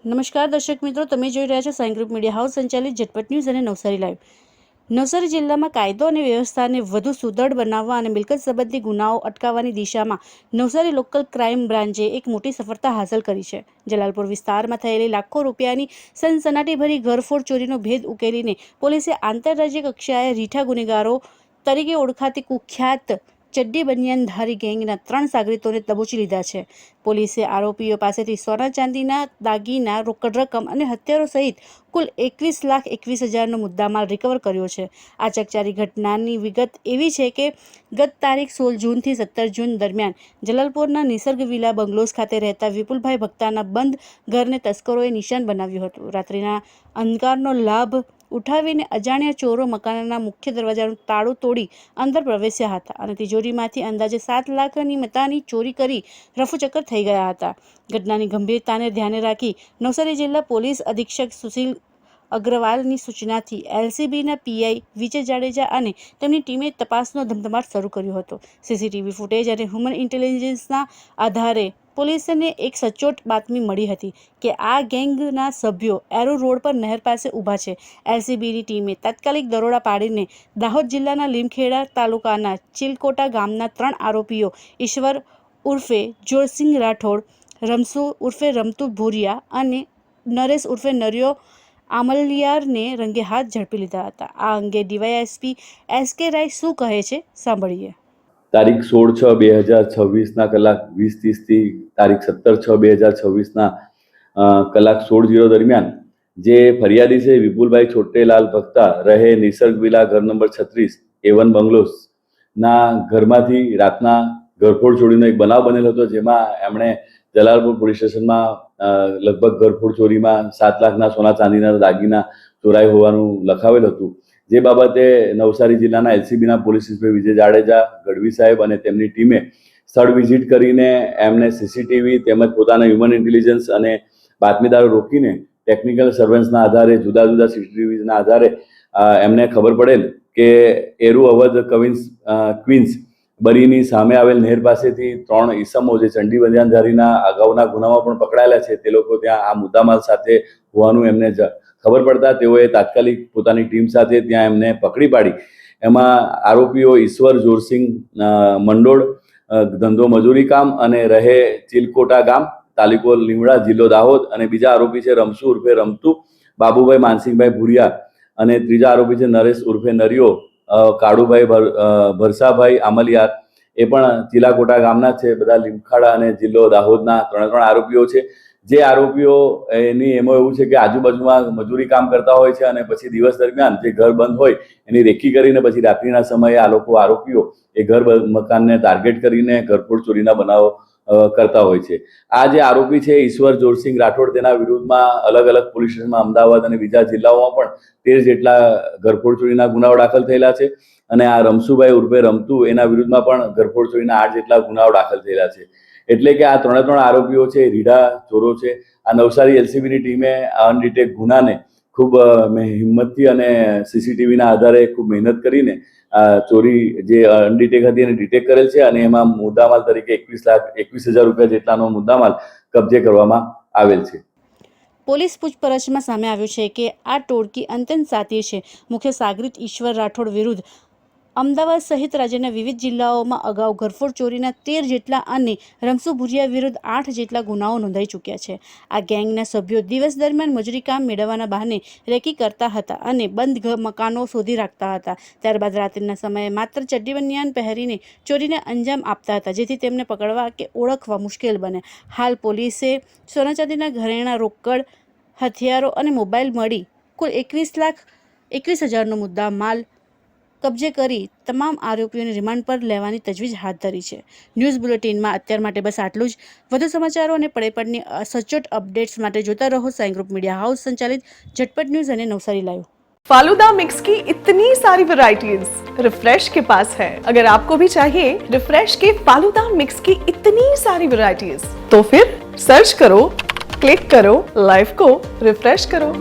નમસ્કાર દર્શક મિત્રો, તમે જોઈ રહ્યા છો સાઈ ગ્રુપ મીડિયા હાઉસ સંચાલિત ઝટપટ ન્યૂઝ અને નવસારી લાઈવ. નવસારી જિલ્લામાં કાયદો અને વ્યવસ્થાને વધુ સુદૃઢ બનાવવા અને મિલકત સંબંધી ગુનાઓ અટકાવવાની દિશામાં નવસારી લોકલ ક્રાઇમ બ્રાન્ચે એક મોટી સફળતા હાંસલ કરી છે. જલાલપુર વિસ્તારમાં થયેલી લાખો રૂપિયાની સનસનાટીભરી ઘરફોડ ચોરીનો ભેદ ઉકેલીને પોલીસે આંતરરાજ્ય કક્ષાએ રીઠા ગુનેગારો તરીકે ઓળખાતી કુખ્યાત ચડ્ડી બનિયાનધારી ગેંગના 3 સાગરીતોને દબોચી લીધા છે. પોલીસે આરોપીઓ પાસેથી સોના ચાંદીના દાગીના, રોકડ રકમ અને હથિયારો સહિત કુલ 21,21,000નો મુદ્દામાલ રિકવર કર્યો છે. આ ચકચારી ઘટનાની વિગત એવી છે કે ગત તારીખ 16 જૂનથી 17 જૂન દરમિયાન જલાલપુરના નિસર્ગ વિલા બંગલોઝ ખાતે રહેતા વિપુલભાઈ ભક્તાના બંધ ઘરને તસ્કરોએ નિશાન બનાવ્યું હતું. રાત્રિના અંધકારનો લાભ ઉઠાવીને અજાણ્યા ચોરો મકાનના મુખ્ય દરવાજાનું તાળું તોડી અંદર પ્રવેશ્યા હતા અને તિજોરીમાંથી અંદાજે 7 લાખની મતાની ચોરી કરી રફુચક્કર થઈ ગયા હતા. ઘટનાની ગંભીરતાને ધ્યાને રાખી નવસારી જિલ્લા પોલીસ અધિક્ષક સુશીલ અગ્રવાલની સૂચનાથી એલસીબીના પીઆઈ વિજય જાડેજા અને તેમની ટીમે તપાસનો ધમધમાટ શરૂ કર્યો હતો. સીસીટીવી ફૂટેજ અને હ્યુમન ઇન્ટેલિજન્સના આધારે પોલીસને એક સચોટ બાતમી મળી હતી કે આ ગેંગના સભ્યો એરો રોડ પર નહેર પાસે ઊભા છે. એલસીબીની ટીમે તાત્કાલિક દરોડા પાડીને દાહોદ જિલ્લાના લીમખેડા તાલુકાના ચિલકોટા ગામના 3 આરોપીઓ ઈશ્વર ઉર્ફે જોરસિંહ રાઠોડ, રમસુ ઉર્ફે રમતુ ભુરિયા અને નરેશ ઉર્ફે નરિયો આમલિયારને રંગે હાથ ઝડપી લીધા હતા. આ અંગે ડીવાયએસપી એસકે રાય શું કહે છે, સાંભળીએ. તારીખ 16/6/2026 કલાક 20:30 થી તારીખ 17/6/2026 કલાક 16:00 દરમિયાન જે ફરિયાદી છે વિપુલભાઈ છોટેલાલ ભક્તા રહે નિસર્ગ વિલા ઘર નંબર 36 A1 બંગલોઝ ના ઘરમાંથી રાતના ઘરફોડ ચોરીનો એક બનાવ બનેલો હતો, જેમાં એમણે જલાલપુર પોલીસ સ્ટેશનમાં લગભગ ઘરફોડ ચોરીમાં 7 લાખના સોના ચાંદીના દાગીના ચોરાઈ હોવાનું લખાવેલ હતું. જે બાબતે નવસારી જિલ્લાના એલસીબીના પોલીસ ઇન્સ્પેક્ટર વિજય જાડેજા ગઢવી સાહેબ અને તેમની ટીમે સ્થળ વિઝિટ કરીને એમને સીસીટીવી તેમજ પોતાના હ્યુમન ઇન્ટેલિજન્સ અને બાતમીદારો રોકીને ટેકનિકલ સર્વેલન્સના આધારે જુદા જુદા સીસીટીવીના આધારે એમને ખબર પડેલ કે એરુ અવધ ક્વીન્સ બરીની સામે આવેલ નહેર પાસેથી 3 ઈસમો જે ચંડી બંજાનધારીના અગાઉના ગુનામાં પણ પકડાયેલા છે, તે લોકો ત્યાં આ મુદ્દામાલ સાથે હોવાનું એમને ખબર પડતા તેઓએ તાત્કાલિક પોતાની ટીમ સાથે ત્યાં એમને પકડી પાડી. એમાં આરોપીઓ ઈશ્વર જોરસિંહ મંડોળ, ધંધો મજૂરી કામ અને રહે ચિલકોટા ગામ, તાલુકો લીમડા, જિલ્લો દાહોદ, અને બીજા આરોપી છે રમસુ ઉર્ફે રમતુ બાબુભાઈ માનસિંહભાઈ ભુરિયા, અને ત્રીજા આરોપી છે નરેશ ઉર્ફે નરિયો કાળુભાઈ ભરસાભાઈ આમલિયાર, એ પણ ચિલાકોટા ગામના છે. બધા લીમખાડા અને જિલ્લો દાહોદના 3 આરોપીઓ છે. જે આરોપીઓ એની એમાં એવું છે કે આજુબાજુમાં મજૂરી કામ કરતા હોય છે અને પછી દિવસ દરમિયાન જે ઘર બંધ હોય એની રેકી કરીને પછી રાત્રિના સમયે આ લોકો આરોપીઓ એ ઘર મકાનને ટાર્ગેટ કરીને ઘરફોડ ચોરીના બનાવો કરતા હોય છે. આ જે આરોપી છે ઈશ્વર જોરસિંહ રાઠોડ, તેના વિરુદ્ધમાં અલગ અલગ પોલીસ સ્ટેશનમાં અમદાવાદ અને બીજા જિલ્લાઓમાં પણ 13 જેટલા ઘરફોડ ચોરીના ગુનાઓ દાખલ થયેલા છે. અને આ રમસુભાઈ ઉર્ફે રમતુ, એના વિરુદ્ધમાં પણ ઘરફોડ ચોરીના 8 જેટલા ગુનાઓ દાખલ થયેલા છે. એટલે કે આ 3 આરોપીઓ છે રીઢા ચોરો છે. આ નવસારી એલસીબીની ટીમે અનડિટેક ગુનાને ખૂબ હિંમતથી અને સીસીટીવીના આધારે ખૂબ મહેનત કરીને આ ચોરી જે અનડિટેક હતી એને ડિટેક્ટ કરેલ છે અને એમાં મુદ્દામાલ તરીકે 21,21,000 રૂપિયા જેટલાનો મુદ્દામાલ કબજે કરવામાં આવેલ છે. પોલીસ પૂછપરછમાં સામે આવ્યું છે કે આ ટોળકી અંતન સાથી છે. મુખ્ય સાગરીત ઈશ્વર રાઠોડ વિરુદ્ધ અમદાવાદ સહિત રાજ્યના વિવિધ જિલ્લાઓમાં અગાઉ ઘરફોડ ચોરીના 13 જેટલા અને રમસુ ભુરિયા વિરુદ્ધ 8 જેટલા ગુનાઓ નોંધાઈ ચૂક્યા છે. આ ગેંગના સભ્યો દિવસ દરમિયાન મજૂરી કામ મેળવવાના બહાને રેકી કરતા હતા અને બંધ મકાનો શોધી રાખતા હતા. ત્યારબાદ રાત્રિના સમયે માત્ર ચડ્ડી બનિયાન પહેરીને ચોરીને અંજામ આપતા હતા, જેથી તેમને પકડવા કે ઓળખવા મુશ્કેલ બને. હાલ પોલીસે સોના ચાંદીના ઘરેણાં, રોકડ, હથિયારો અને મોબાઈલ મળી કુલ 21,21,000નો મુદ્દા માલ કબજે કરી તમામ આરોપીઓને રિમાન્ડ પર લેવાની તજવીજ હાથ ધરી છે. ન્યૂઝ બુલેટિનમાં અત્યાર માટે બસ આટલું જ. વધુ સમાચારો અને પડેપડની સચોટ અપડેટ્સ માટે જોતા રહો સાઈ ગ્રુપ મીડિયા હાઉસ સંચાલિત झटपट न्यूज અને नवसारी लाइव. फालूदा मिक्स की इतनी सारी वैरायटीज रिफ्रेश के पास है. अगर आपको भी चाहिए रिफ्रेश के फालूदा मिक्स की इतनी सारी वैरायटीज, तो फिर सर्च करो, क्लिक करो, लाइफ को रिफ्रेश करो.